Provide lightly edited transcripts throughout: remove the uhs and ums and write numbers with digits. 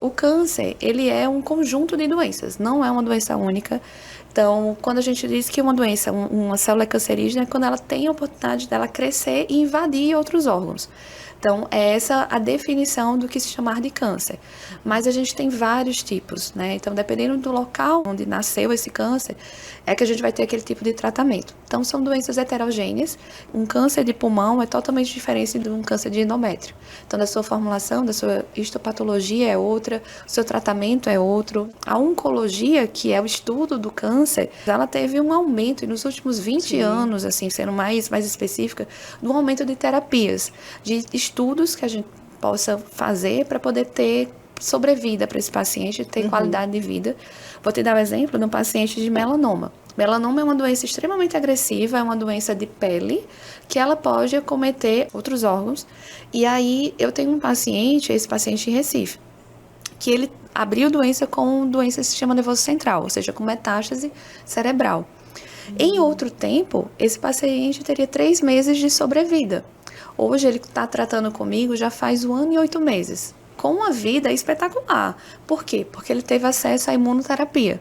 O câncer, ele é um conjunto de doenças, não é uma doença única. Então, quando a gente diz que uma doença, uma célula é cancerígena, é quando ela tem a oportunidade dela crescer e invadir outros órgãos. Então, é essa a definição do que se chamar de câncer. Mas a gente tem vários tipos, né? Então, dependendo do local onde nasceu esse câncer, é que a gente vai ter aquele tipo de tratamento. Então, são doenças heterogêneas. Um câncer de pulmão é totalmente diferente de um câncer de endométrio. Então, da sua formulação, da sua histopatologia é outra, o seu tratamento é outro. A oncologia, que é o estudo do câncer, ela teve um aumento, e nos últimos 20 anos, assim, sendo mais específica, do aumento de terapias, de estudos que a gente possa fazer para poder ter sobrevida para esse paciente, ter qualidade de vida. Vou te dar um exemplo de um paciente de melanoma. Melanoma é uma doença extremamente agressiva, é uma doença de pele, que ela pode acometer outros órgãos. E aí, eu tenho um paciente, esse paciente em Recife, que ele abriu doença com doença do sistema nervoso central, ou seja, com metástase cerebral. Em outro tempo, esse paciente teria 3 meses de sobrevida. Hoje ele está tratando comigo já faz 1 ano e 8 meses. Com uma vida espetacular. Por quê? Porque ele teve acesso à imunoterapia,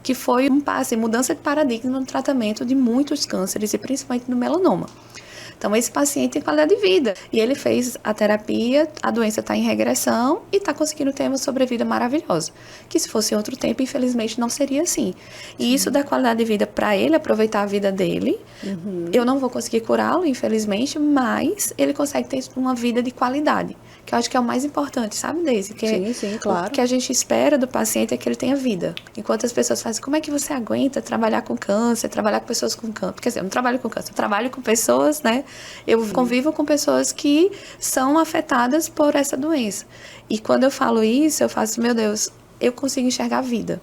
que foi um passo em mudança de paradigma no tratamento de muitos cânceres e principalmente no melanoma. Então, esse paciente tem qualidade de vida. E ele fez a terapia, a doença está em regressão e está conseguindo ter uma sobrevida maravilhosa. Que se fosse em outro tempo, infelizmente, não seria assim. E isso dá qualidade de vida para ele aproveitar a vida dele. Eu não vou conseguir curá-lo, infelizmente, mas ele consegue ter uma vida de qualidade. Que eu acho que é o mais importante, sabe, Deise? Sim, claro. O que a gente espera do paciente é que ele tenha vida. Enquanto as pessoas fazem, como é que você aguenta trabalhar com câncer, trabalhar com pessoas com câncer? Quer dizer, eu não trabalho com câncer, eu trabalho com pessoas, né? Eu convivo com pessoas que são afetadas por essa doença. E quando eu falo isso, eu faço, meu Deus, eu consigo enxergar a vida.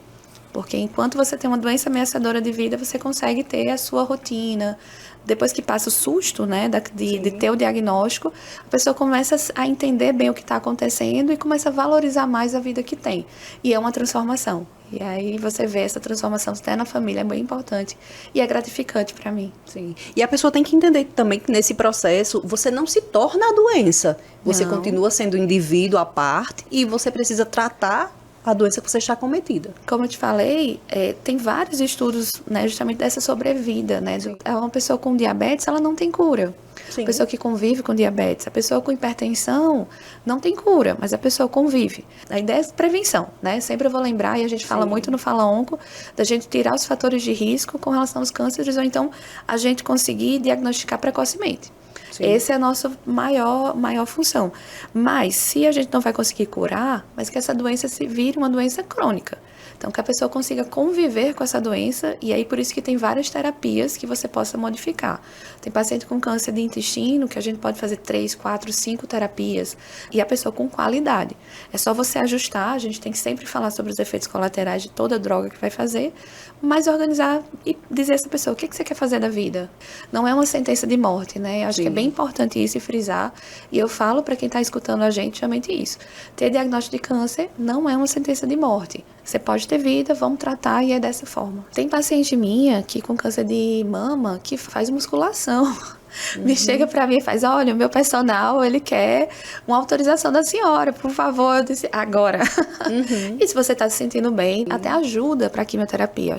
Porque enquanto você tem uma doença ameaçadora de vida, você consegue ter a sua rotina. Depois que passa o susto, né, de ter o diagnóstico, a pessoa começa a entender bem o que está acontecendo e começa a valorizar mais a vida que tem. E é uma transformação. E aí você vê essa transformação até na família, é bem importante. E é gratificante para mim. Sim. E a pessoa tem que entender também que nesse processo você não se torna a doença. Você continua sendo um indivíduo à parte e você precisa tratar a doença que você está cometida. Como eu te falei, tem vários estudos, né, justamente dessa sobrevida, né? Uma pessoa com diabetes, ela não tem cura. Sim. A pessoa que convive com diabetes, a pessoa com hipertensão, não tem cura, mas a pessoa convive. A ideia é prevenção, né? Sempre eu vou lembrar, e a gente fala muito no Fala Onco, da gente tirar os fatores de risco com relação aos cânceres, ou então a gente conseguir diagnosticar precocemente. Essa é a nossa maior função. Mas, se a gente não vai conseguir curar, mas que essa doença se vire uma doença crônica. Então, que a pessoa consiga conviver com essa doença, e aí por isso que tem várias terapias que você possa modificar. Tem paciente com câncer de intestino, que a gente pode fazer 3, 4, 5 terapias, e a pessoa com qualidade. É só você ajustar, a gente tem que sempre falar sobre os efeitos colaterais de toda droga que vai fazer, mas organizar e dizer a essa pessoa, o que você quer fazer da vida? Não é uma sentença de morte, né? Eu acho que é bem importante isso e frisar, e eu falo para quem está escutando a gente, justamente isso. Ter diagnóstico de câncer não é uma sentença de morte. Você pode ter vida, vamos tratar e é dessa forma. Tem paciente minha que com câncer de mama que faz musculação. Me chega pra mim e faz, olha, o meu personal, ele quer uma autorização da senhora, por favor. Eu disse, agora. E se você tá se sentindo bem, até ajuda pra quimioterapia.